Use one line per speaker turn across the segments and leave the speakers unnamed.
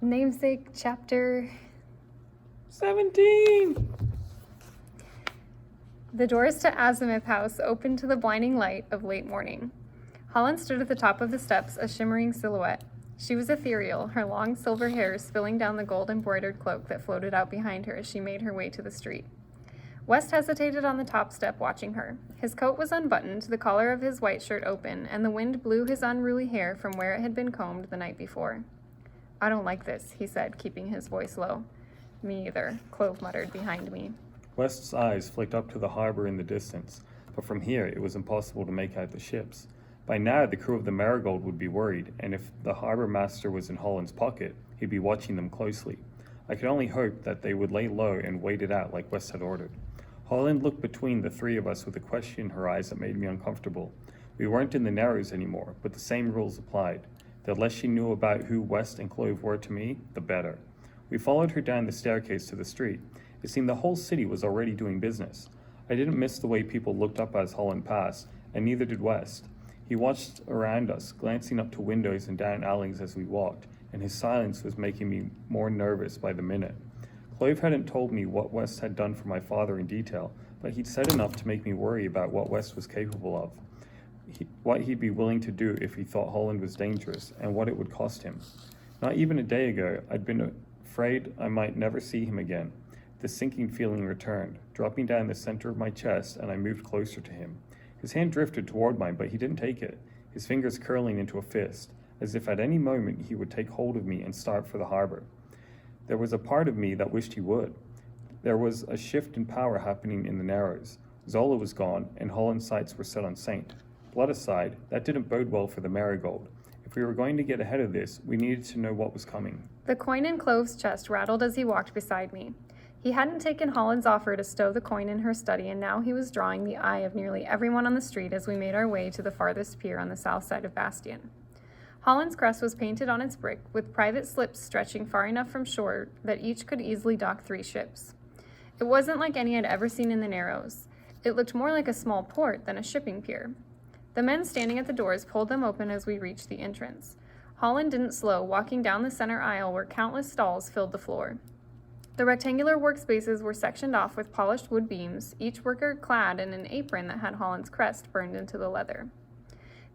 Namesake Chapter
17!
The doors to Azimuth House opened to the blinding light of late morning. Holland stood at the top of the steps, a shimmering silhouette. She was ethereal, her long silver hair spilling down the gold-embroidered cloak that floated out behind her as she made her way to the street. West hesitated on the top step, watching her. His coat was unbuttoned, the collar of his white shirt open, and the wind blew his unruly hair from where it had been combed the night before. "I don't like this," he said, keeping his voice low. "Me either," Clove muttered behind me.
West's eyes flicked up to the harbor in the distance, but from here it was impossible to make out the ships. By now the crew of the Marigold would be worried, and if the harbor master was in Holland's pocket, he'd be watching them closely. I could only hope that they would lay low and wait it out like West had ordered. Holland looked between the three of us with a question in her eyes that made me uncomfortable. We weren't in the Narrows anymore, but the same rules applied. The less she knew about who West and Clove were to me, the better. We followed her down the staircase to the street. It seemed the whole city was already doing business. I didn't miss the way people looked up as Holland passed, and neither did West. He watched around us, glancing up to windows and down alleys as we walked, and his silence was making me more nervous by the minute. Clove hadn't told me what West had done for my father in detail, but he'd said enough to make me worry about what West was capable of, what he'd be willing to do if he thought Holland was dangerous, and what it would cost him. Not even a day ago, I'd been afraid I might never see him again. The sinking feeling returned, dropping down the center of my chest, and I moved closer to him. His hand drifted toward mine, but he didn't take it, his fingers curling into a fist, as if at any moment he would take hold of me and start for the harbor. There was a part of me that wished he would. There was a shift in power happening in the Narrows. Zola was gone, and Holland's sights were set on Saint. Blood aside, that didn't bode well for the Marigold. If we were going to get ahead of this, we needed to know what was coming.
The coin in Clove's chest rattled as he walked beside me. He hadn't taken Holland's offer to stow the coin in her study, and now he was drawing the eye of nearly everyone on the street as we made our way to the farthest pier on the south side of Bastion. Holland's crest was painted on its brick, with private slips stretching far enough from shore that each could easily dock 3 ships. It wasn't like any I'd ever seen in the Narrows. It looked more like a small port than a shipping pier. The men standing at the doors pulled them open as we reached the entrance. Holland didn't slow, walking down the center aisle where countless stalls filled the floor. The rectangular workspaces were sectioned off with polished wood beams, each worker clad in an apron that had Holland's crest burned into the leather.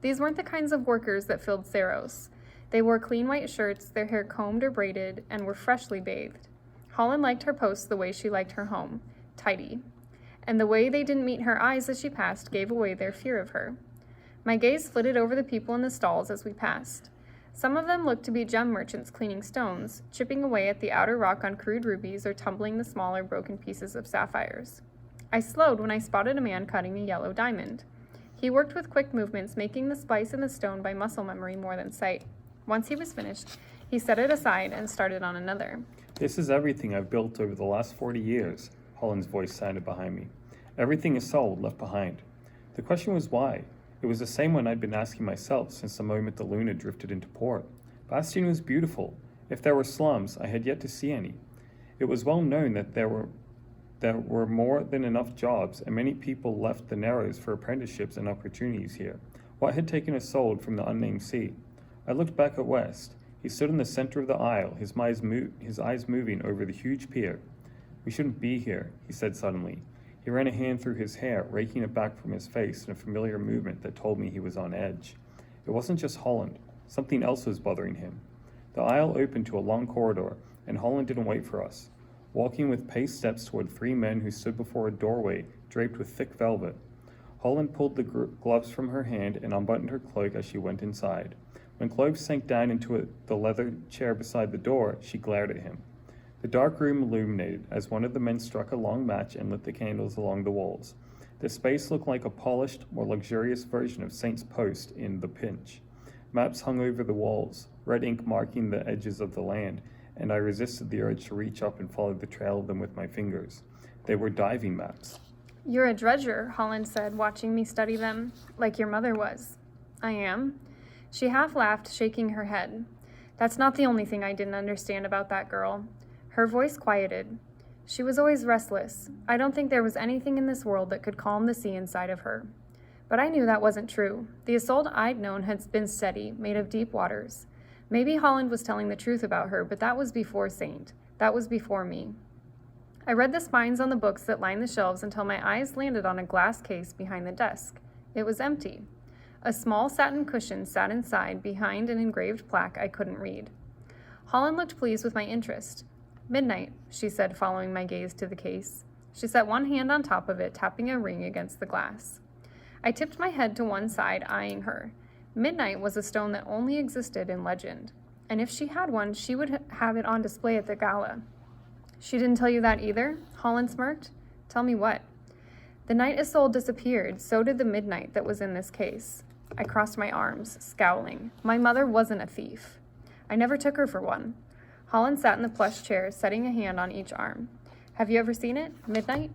These weren't the kinds of workers that filled Theros. They wore clean white shirts, their hair combed or braided, and were freshly bathed. Holland liked her post the way she liked her home, tidy. And the way they didn't meet her eyes as she passed gave away their fear of her. My gaze flitted over the people in the stalls as we passed. Some of them looked to be gem merchants cleaning stones, chipping away at the outer rock on crude rubies or tumbling the smaller broken pieces of sapphires. I slowed when I spotted a man cutting a yellow diamond. He worked with quick movements, making the splice in the stone by muscle memory more than sight. Once he was finished, he set it aside and started on another.
This is everything I've built over the last 40 years, Holland's voice sounded behind me. Everything is sold, left behind. The question was why? It was the same one I'd been asking myself since the moment the Luna drifted into port. Bastion was beautiful. If there were slums, I had yet to see any. It was well known that there were more than enough jobs, and many people left the Narrows for apprenticeships and opportunities here. What had taken us sold from the unnamed sea? I looked back at West. He stood in the center of the aisle, his eyes moving over the huge pier. "We shouldn't be here," he said suddenly. He ran a hand through his hair, raking it back from his face in a familiar movement that told me he was on edge. It wasn't just Holland. Something else was bothering him. The aisle opened to a long corridor, and Holland didn't wait for us, walking with paced steps toward 3 men who stood before a doorway draped with thick velvet. Holland pulled the gloves from her hand and unbuttoned her cloak as she went inside. When Clove sank down into the leather chair beside the door, she glared at him. The dark room illuminated as one of the men struck a long match and lit the candles along the walls. The space looked like a polished, more luxurious version of Saint's Post in The Pinch. Maps hung over the walls, red ink marking the edges of the land, and I resisted the urge to reach up and follow the trail of them with my fingers. They were diving maps.
"You're a dredger," Holland said, watching me study them, "like your mother was." "I am." She half laughed, shaking her head. "That's not the only thing I didn't understand about that girl." Her voice quieted. "She was always restless. I don't think there was anything in this world that could calm the sea inside of her. But I knew that wasn't true. The Isolde I'd known had been steady, made of deep waters. Maybe Holland was telling the truth about her, but that was before Saint. That was before me. I read the spines on the books that lined the shelves until my eyes landed on a glass case behind the desk. It was empty. A small satin cushion sat inside behind an engraved plaque I couldn't read. Holland looked pleased with my interest. "Midnight," she said, following my gaze to the case. She set one hand on top of it, tapping a ring against the glass. I tipped my head to one side, eyeing her. Midnight was a stone that only existed in legend, and if she had one, she would have it on display at the gala. "She didn't tell you that either?" Holland smirked. "Tell me what?" "The night Isolde disappeared, so did the midnight that was in this case." I crossed my arms, scowling. My mother wasn't a thief. I never took her for one. Holland sat in the plush chair, setting a hand on each arm. "Have you ever seen it? Midnight?"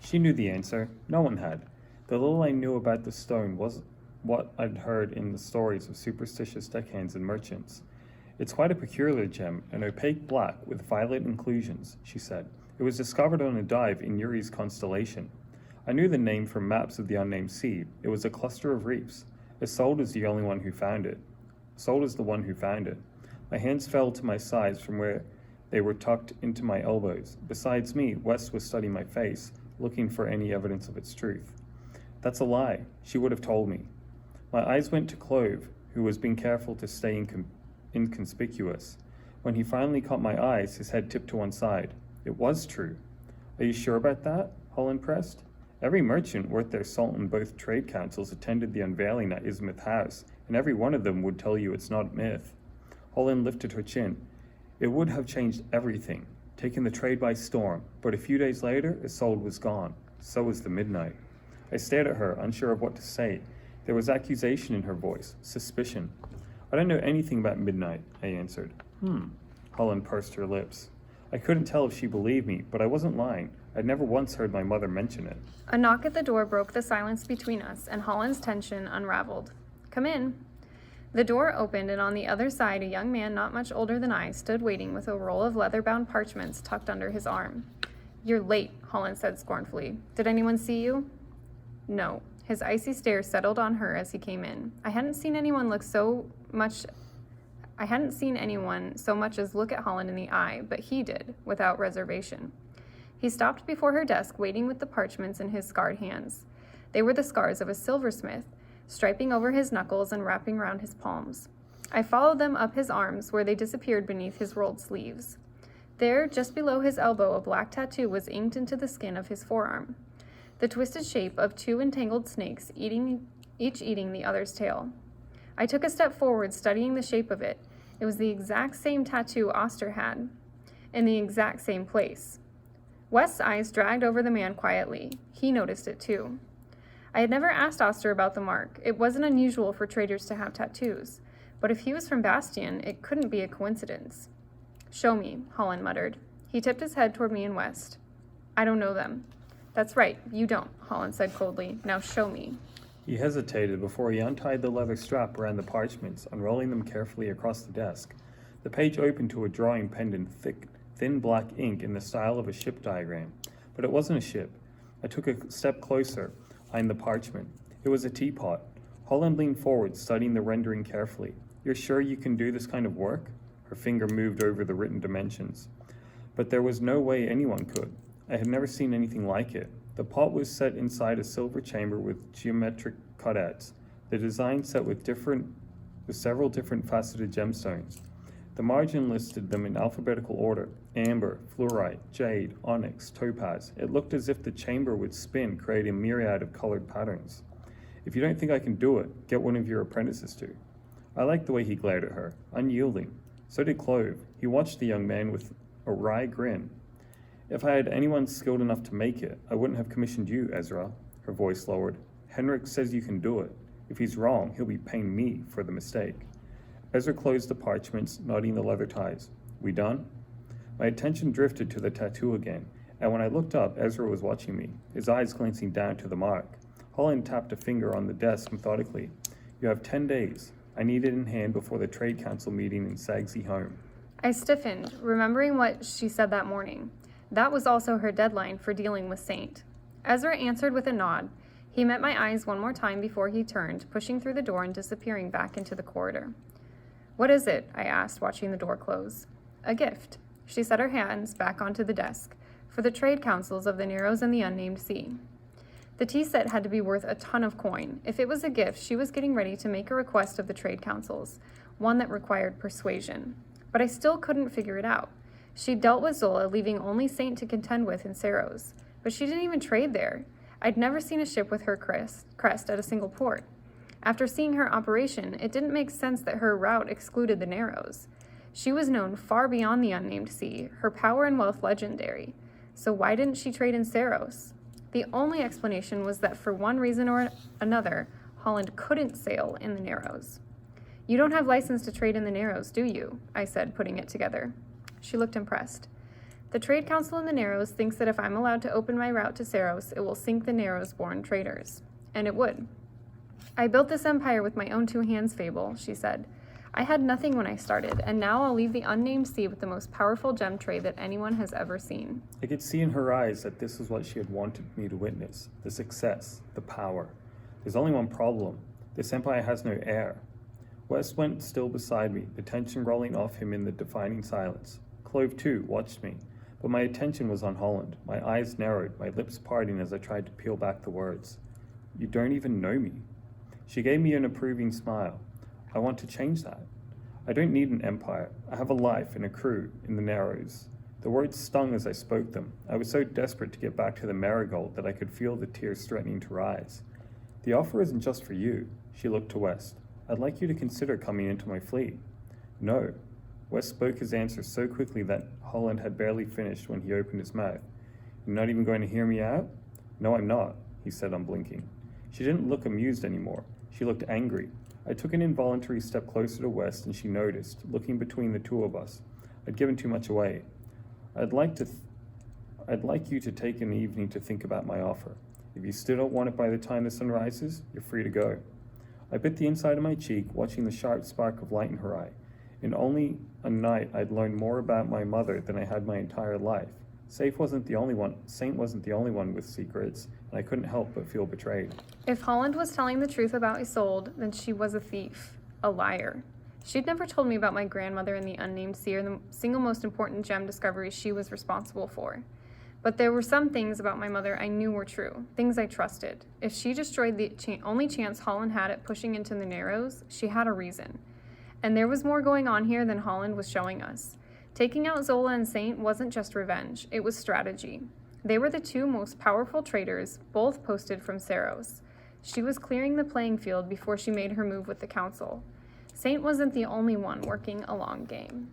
She knew the answer. No one had. The little I knew about the stone was what I'd heard in the stories of superstitious deckhands and merchants. "It's quite a peculiar gem, an opaque black with violet inclusions," she said. "It was discovered on a dive in Uri's constellation. I knew the name from maps of the unnamed sea. It was a cluster of reefs. Isolde is the only one who found it. Isolde is the one who found it." My hands fell to my sides from where they were tucked into my elbows. Besides me, West was studying my face, looking for any evidence of its truth. "That's a lie. She would have told me." My eyes went to Clove, who was being careful to stay inconspicuous. When he finally caught my eyes, his head tipped to one side. "It was true." "Are you sure about that?" Holland pressed. "Every merchant worth their salt in both trade councils attended the unveiling at Ismouth House, and every one of them would tell you it's not myth." Holland lifted her chin. "It would have changed everything, taken the trade by storm, but a few days later, Isolde was gone. So was the midnight." I stared at her, unsure of what to say. There was accusation in her voice, suspicion. "I don't know anything about midnight," I answered. Holland pursed her lips. I couldn't tell if she believed me, but I wasn't lying. I'd never once heard my mother mention it.
A knock at the door broke the silence between us, and Holland's tension unraveled. "Come in." The door opened, and on the other side, a young man not much older than I stood waiting with a roll of leather-bound parchments tucked under his arm. "You're late," Holland said scornfully. "Did anyone see you?" "No." His icy stare settled on her as he came in. I hadn't seen anyone so much as look at Holland in the eye, but he did, without reservation. He stopped before her desk, waiting with the parchments in his scarred hands. They were the scars of a silversmith, striping over his knuckles and wrapping around his palms. I followed them up his arms, where they disappeared beneath his rolled sleeves. There, just below his elbow, a black tattoo was inked into the skin of his forearm. The twisted shape of two entangled snakes, each eating the other's tail. I took a step forward, studying the shape of it. It was the exact same tattoo Oster had, in the exact same place. West's eyes dragged over the man quietly. He noticed it too. I had never asked Oster about the mark. It wasn't unusual for traders to have tattoos, but if he was from Bastion, it couldn't be a coincidence. "Show me," Holland muttered. He tipped his head toward me and West. "I don't know them." "That's right, you don't," Holland said coldly. "Now show me."
He hesitated before he untied the leather strap around the parchments, unrolling them carefully across the desk. The page opened to a drawing penned in thin black ink in the style of a ship diagram. But it wasn't a ship. I took a step closer, eyeing the parchment. It was a teapot. Holland leaned forward, studying the rendering carefully. "You're sure you can do this kind of work?" Her finger moved over the written dimensions. But there was no way anyone could. I had never seen anything like it. The pot was set inside a silver chamber with geometric cutouts. The design set with several different faceted gemstones. The margin listed them in alphabetical order: amber, fluorite, jade, onyx, topaz. It looked as if the chamber would spin, creating a myriad of colored patterns. "If you don't think I can do it, get one of your apprentices to." I liked the way he glared at her, unyielding. So did Clove. He watched the young man with a wry grin. "If I had anyone skilled enough to make it, I wouldn't have commissioned you, Ezra." Her voice lowered. "Henrik says you can do it. If he's wrong, he'll be paying me for the mistake." Ezra closed the parchments, knotting the leather ties. "We done?" My attention drifted to the tattoo again, and when I looked up, Ezra was watching me, his eyes glancing down to the mark. Holland tapped a finger on the desk methodically. "You have 10 days. I need it in hand before the Trade Council meeting in Sagsy Home." I stiffened, remembering what she said that morning. That was also her deadline for dealing with Saint. Ezra answered with a nod. He met my eyes one more time before he turned, pushing through the door and disappearing back into the corridor.
What is it? I asked, watching the door close. A gift. She set her hands back onto the desk. For the trade councils of the Narrows and the Unnamed Sea. The tea set had to be worth a ton of coin. If it was a gift, she was getting ready to make a request of the trade councils, one that required persuasion. But I still couldn't figure it out. She dealt with Zola, leaving only Saint to contend with in Saros. But she didn't even trade there. I'd never seen a ship with her crest at a single port. After seeing her operation, it didn't make sense that her route excluded the Narrows. She was known far beyond the Unnamed Sea, her power and wealth legendary. So why didn't she trade in Saros? The only explanation was that for one reason or another, Holland couldn't sail in the Narrows. You don't have license to trade in the Narrows, do you? I said, putting it together. She looked impressed. The Trade Council in the Narrows thinks that if I'm allowed to open my route to Saros, it will sink the Narrows-born traders. And it would. I built this empire with my own two hands, Fable, she said. I had nothing when I started, and now I'll leave the Unnamed Sea with the most powerful gem trade that anyone has ever seen.
I could see in her eyes that this was what she had wanted me to witness, the success, the power. There's only one problem. This empire has no heir. West went still beside me, the tension rolling off him in the defining silence. Clove, too, watched me, but my attention was on Holland. My eyes narrowed, my lips parting as I tried to peel back the words. You don't even know me. She gave me an approving smile. I want to change that. I don't need an empire. I have a life and a crew in the Narrows. The words stung as I spoke them. I was so desperate to get back to the Marigold that I could feel the tears threatening to rise. The offer isn't just for you. She looked to West. I'd like you to consider coming into my fleet. No. West spoke his answer so quickly that Holland had barely finished when he opened his mouth. You're not even going to hear me out? No, I'm not, he said, unblinking. She didn't look amused anymore. She looked angry. I took an involuntary step closer to West, and she noticed, looking between the two of us. I'd given too much away. I'd like you to take an evening to think about my offer. If you still don't want it by the time the sun rises, you're free to go. I bit the inside of my cheek, watching the sharp spark of light in her eye. In only a night, I'd learned more about my mother than I had my entire life. Saint wasn't the only one with secrets, and I couldn't help but feel betrayed.
If Holland was telling the truth about Isolde, then she was a thief, a liar. She'd never told me about my grandmother in the Unnamed Sea or the single most important gem discovery she was responsible for. But there were some things about my mother I knew were true, things I trusted. If she destroyed the only chance Holland had at pushing into the Narrows, she had a reason. And there was more going on here than Holland was showing us. Taking out Zola and Saint wasn't just revenge, it was strategy. They were the two most powerful traders, both posted from Saros. She was clearing the playing field before she made her move with the council. Saint wasn't the only one working a long game.